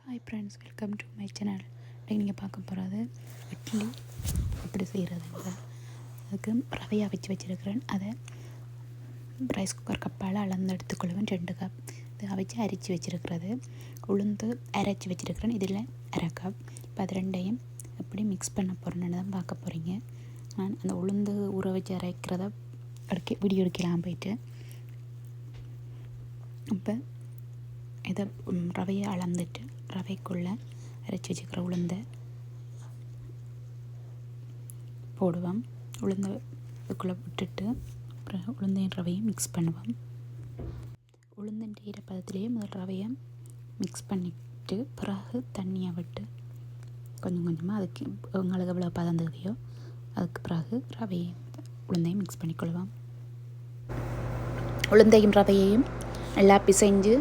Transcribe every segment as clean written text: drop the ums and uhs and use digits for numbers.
Hi friends, welcome to my channel. இன்றைக்கி நீங்கள் பார்க்க போகிறது இட்லி எப்படி செய்கிறதுங்க. அதுக்கு ரவையாக வச்சுருக்கிறேன். அதை ரைஸ் குக்கர் கப்பால் அளந்து எடுத்துக்கொள்வேன். 2 கப் இதை அவிச்சு அரிச்சு வச்சுருக்கிறது. உளுந்து அரைச்சி வச்சுருக்கிறேன். இதில் 1/2 கப். இப்போ அது ரெண்டையும் எப்படி மிக்ஸ் பண்ண போகிறேன்னு தான் பார்க்க போகிறீங்க. நான் அந்த உளுந்து ஊற வச்சு அரைக்கிறத வீடியோ எடுக்கலாம் போயிட்டு. இப்போ இதை ரவையை அளந்துட்டு ரவைக்குள்ளே அரைச்சி வச்சுக்கிற உளுந்தை போடுவோம். உளுந்தை இதுக்குள்ளே விட்டுட்டு அப்புறம் உளுந்தையும் ரவையும் மிக்ஸ் பண்ணுவோம். உளுந்தின் ஈரப்பதத்திலேயே முதல் ரவையை மிக்ஸ் பண்ணிவிட்டு பிறகு தண்ணியை விட்டு கொஞ்சம் கொஞ்சமாக அதுக்கு உங்களுக்கு எவ்வளோ பதம் தேவையோ அதுக்கு பிறகு ரவையும் உளுந்தையும் மிக்ஸ் பண்ணிக்கொள்வோம். உளுந்தையும் ரவையையும் நல்லா பிசைஞ்சு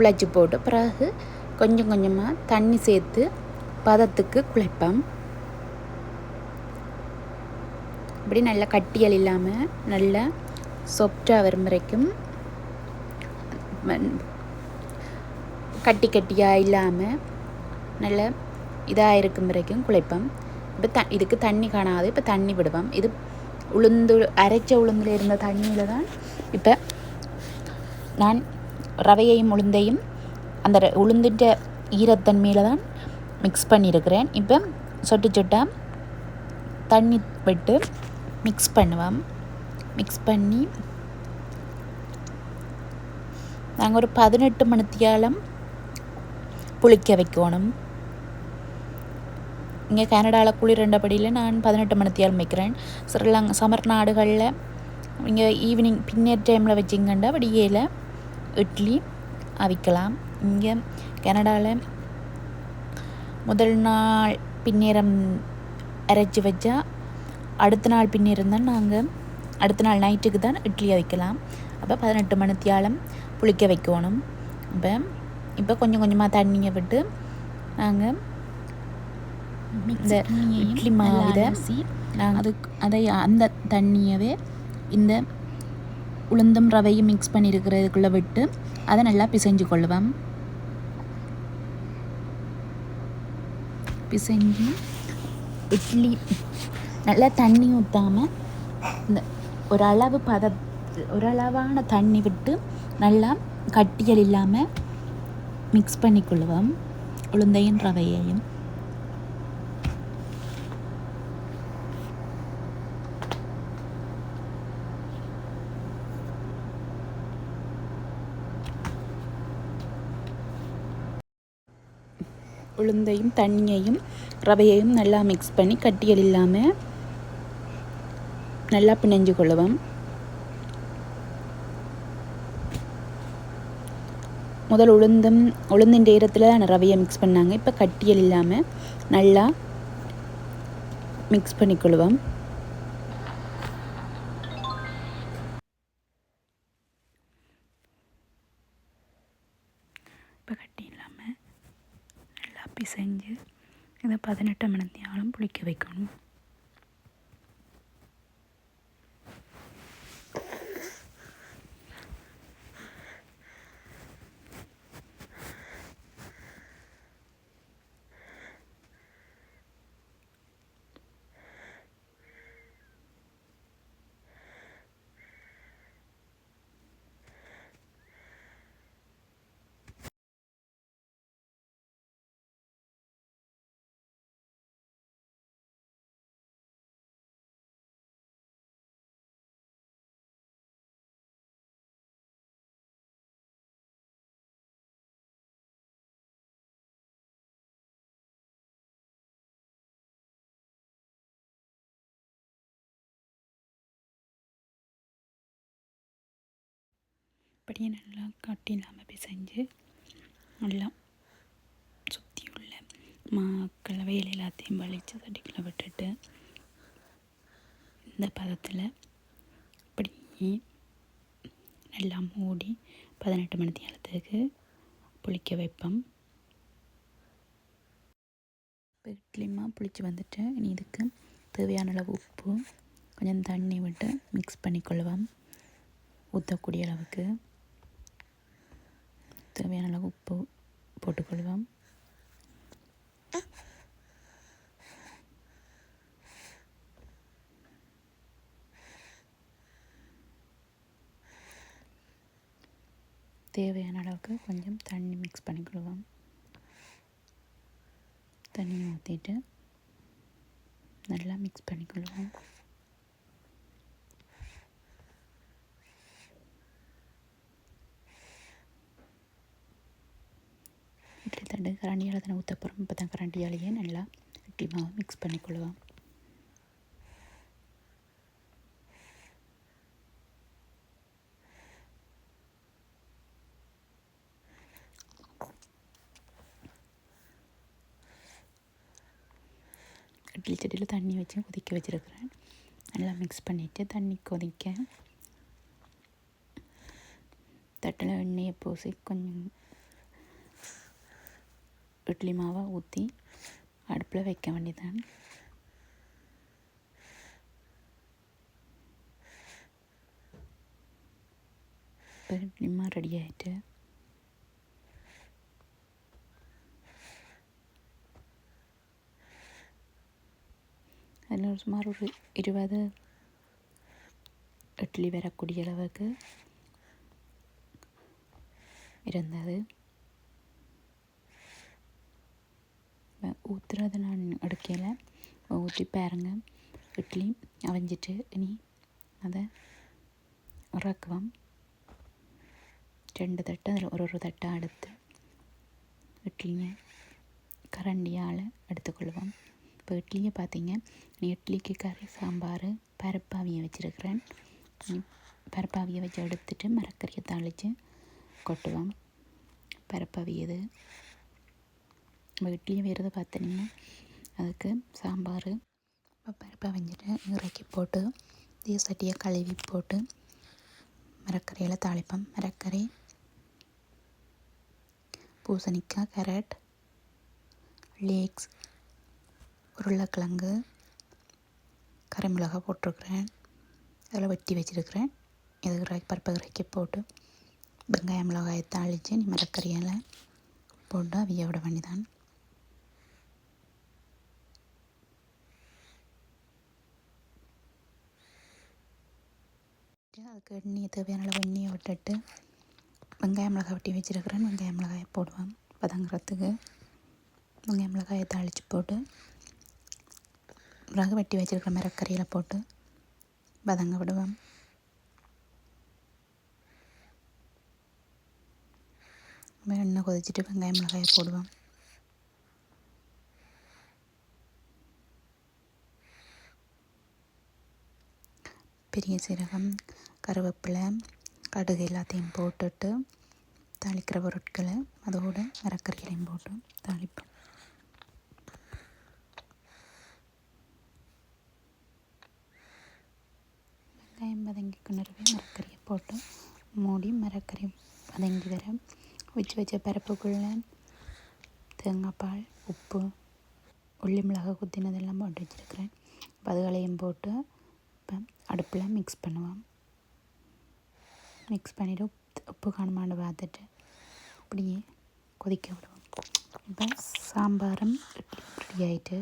குழச்சி போட்டு பிறகு கொஞ்சம் கொஞ்சமாக தண்ணி சேர்த்து பதத்துக்கு குழைப்போம். இப்படி நல்லா கட்டியல் இல்லாமல் நல்லா சாஃப்டாக வரும் வரைக்கும், கட்டியாக இல்லாமல் நல்ல இதாக இருக்கும் வரைக்கும் குழைப்போம். இப்போ இதுக்கு தண்ணி காணாது. இப்போ தண்ணி விடுவோம். இது அரைச்ச உளுந்தில் இருந்த தண்ணியில் தான் இப்போ நான் ரவையையும் உளுந்தையும் அந்த உளுந்துட்ட ஈரத்தன்மையில் தான் மிக்ஸ் பண்ணியிருக்கிறேன். இப்போ சொட்டு சொட்டாக தண்ணி விட்டு மிக்ஸ் பண்ணுவோம். மிக்ஸ் பண்ணி நாங்கள் ஒரு 18 மணித்தியாலம் புளிக்க வைக்கணும். இங்கே கனடாவில் குளிரண்டபடியில் நான் 18 மணித்தியாலம் வைக்கிறேன். சமர் நாடுகளில் இங்கே ஈவினிங் பின்னர் டைமில் வச்சிங்கண்டா விடியல இட்லி அவிக்கலாம். இங்கே கனடாவில் முதல் நாள் பின்னேரம் அரைச்சி வச்சா அடுத்த நாள் பின்னேரம் தான் நாங்கள் அடுத்த நாள் நைட்டுக்கு தான் இட்லி அவிக்கலாம். அப்போ 18 மணித்தியாலம் புளிக்க வைக்கணும். இப்போ கொஞ்சம் கொஞ்சமாக தண்ணியை விட்டு நாங்கள் இந்த இட்லி மாவை நாங்கள் அதை அந்த தண்ணியவே இந்த உளுந்தும் ரவையும் மிக்ஸ் பண்ணியிருக்கிறதுக்குள்ளே விட்டு அதை நல்லா பிசைஞ்சு கொள்ளுவோம். பிசைஞ்சு இட்லி நல்லா தண்ணி ஊற்றாமல் இந்த ஓரளவான தண்ணி விட்டு நல்லா கட்டியல் இல்லாமல் மிக்ஸ் பண்ணிக்கொள்ளுவோம் உளுந்தையும் ரவையையும். உளுந்தையும் தண்ணியையும் ரவையையும் நல்லா மிக்ஸ் பண்ணி கட்டியல் இல்லாமல் நல்லா பிணைஞ்சு கொள்ளுவோம். முதல் உளுந்தின் ஈரத்தில் ரவையை மிக்ஸ் பண்ணாங்க. இப்போ கட்டியல் இல்லாமல் நல்லா மிக்ஸ் பண்ணிக்கொள்ளுவோம். இப்போ கட்டி இல்லாமல் நல்லா பிசைஞ்சு இதை 18 மணித்தியாலம் புளிக்க வைக்கணும். அப்படியே நல்லா கட்டி இல்லாமல் பிசைஞ்சு நல்லா சுற்றி உள்ள மாக்களை வேலை எல்லாத்தையும் வலித்து தட்டிக்குள்ளே விட்டுட்டு இந்த பதத்தில் அப்படி நல்லா மூடி 18 மணித்தியாலத்துக்கு புளிக்க வைப்போம். இப்போ இட்லிமா புளிச்சு வந்துட்டு இனி இதுக்கு தேவையான அளவு உப்பு கொஞ்சம் தண்ணி விட்டு மிக்ஸ் பண்ணிக்கொள்ளுவோம். ஊற்றக்கூடிய அளவுக்கு தேவையான அளவு உப்பு போட்டுக்கொள்வோம். தேவையான அளவுக்கு கொஞ்சம் தண்ணி மிக்ஸ் பண்ணிக்கொள்வோம். தண்ணி ஊற்றிட்டு நல்லா மிக்ஸ் பண்ணிக்கொள்வோம். இட்லி தண்டு கரண்டியால் தானே ஊற்ற போகிறோம். இப்போ தான் கரண்டியாலேயே நல்லா இட்லி மாவை மிக்ஸ் பண்ணிக்கொள்வோம். இட்லி சட்டியில் தண்ணி வச்சு கொதிக்க வச்சுருக்கிறேன். நல்லா மிக்ஸ் பண்ணிவிட்டு தண்ணி கொதிக்க தட்டில் எண்ணெயை பூசி கொஞ்சம் இட்லி மாவை ஊற்றி அடுப்பில் வைக்க வேண்டியதான். இப்போ இட்லி மாவு ரெடி ஆகிட்டு அதில் சுமார் ஒரு 20 இட்லி வரக்கூடிய அளவுக்கு இருந்தது. ஊற்றுறதை நான் எடுக்கையில் ஊற்றி பாருங்க. இட்லி அவிஞ்சிட்டு இனி அதை இறக்குவோம். 2 தட்டு அதில் ஒரு தட்டை எடுத்து இட்லியை கரண்டியால் எடுத்துக்கொள்வோம். இப்போ இட்லியை பார்த்தீங்க, இட்லிக்கு கறி சாம்பார் பருப்பாவியை வச்சுருக்கிறேன். பருப்பாவியை வச்சு எடுத்துட்டு மரக்கறியை தாளித்து கொட்டுவோம். பருப்பாவியது இட்லியும் வேறுது பார்த்தீங்கன்னா அதுக்கு சாம்பார். இப்போ பருப்பை வெஞ்சிட்டு இறக்கி போட்டு சட்டியை கழுவி போட்டு மரக்கறியில் தாளிப்போம். மரக்கறி, பூசணிக்காய், கேரட், லீக்ஸ், உருளைக்கிழங்கு, கறிமிளகாய் போட்டிருக்கிறேன். அதில் வெட்டி வச்சுருக்கிறேன். இது பருப்பை இறக்கி போட்டு வெங்காயம் மிளகாயை தாளித்து மரக்கறியில் போட்டு அவிய விட வேண்டிதான். அதுக்கு எண்ணெயை தேவையான அளவு எண்ணெயை விட்டுட்டு வெங்காயம் மிளகாய் வெட்டி வச்சுருக்கிறேன். வெங்காயம் மிளகாயை போடுவேன். பதங்கிறதுக்கு வெங்காயம் மிளகாயை தாளித்து போட்டு பிறகு வெட்டி வச்சுருக்கிற மரக்கறியில் போட்டு பதங்க விடுவேன். எண்ணெய் கொதிச்சுட்டு வெங்காயம் மிளகாயை போடுவேன். பெரிய சீரகம், கருவேப்பிலை, கடுகு எல்லாத்தையும் போட்டுட்டு தாளிக்கிற பொருட்களை அதோடு மரக்கறிகளையும் போட்டு தாளிப்பேன். வெங்காயம் வதங்கி கிணறுவே மரக்கறியை போட்டு மூடி மரக்கறி வதங்கி வர வச்ச பருப்புக்குள்ளே தேங்காய் பால், உப்பு, உள்ளி மிளகாய் குத்தினதெல்லாம் போட்டு வச்சுருக்கிறேன். அதுகளையும் போட்டு இப்போ அடுப்பில் மிக்ஸ் பண்ணுவோம். மிக்ஸ் பண்ணிவிட்டு உப்பு காணுமான்னு பார்த்துட்டு அப்படியே கொதிக்க விடுவோம். இப்போ சாம்பாரும் இட்லி ரெடி ஆகிட்டு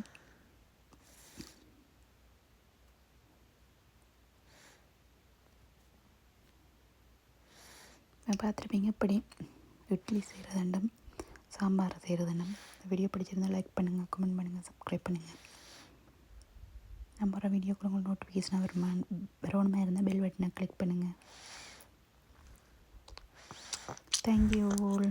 பார்த்துருப்பீங்க. இப்படி இட்லி செய்கிறதுண்டும் சாம்பார் செய்கிறதுண்டும். இந்த வீடியோ பிடிச்சிருந்தால் லைக் பண்ணுங்கள், கமெண்ட் பண்ணுங்கள், சப்ஸ்கிரைப் பண்ணுங்கள். நம்ம வர வீடியோக்குள்ள உங்களுக்கு நோட்டிஃபிகேஷனாக வரணுமா இருந்தால் பெல் பட்டனை கிளிக் பண்ணுங்கள். Thank you all.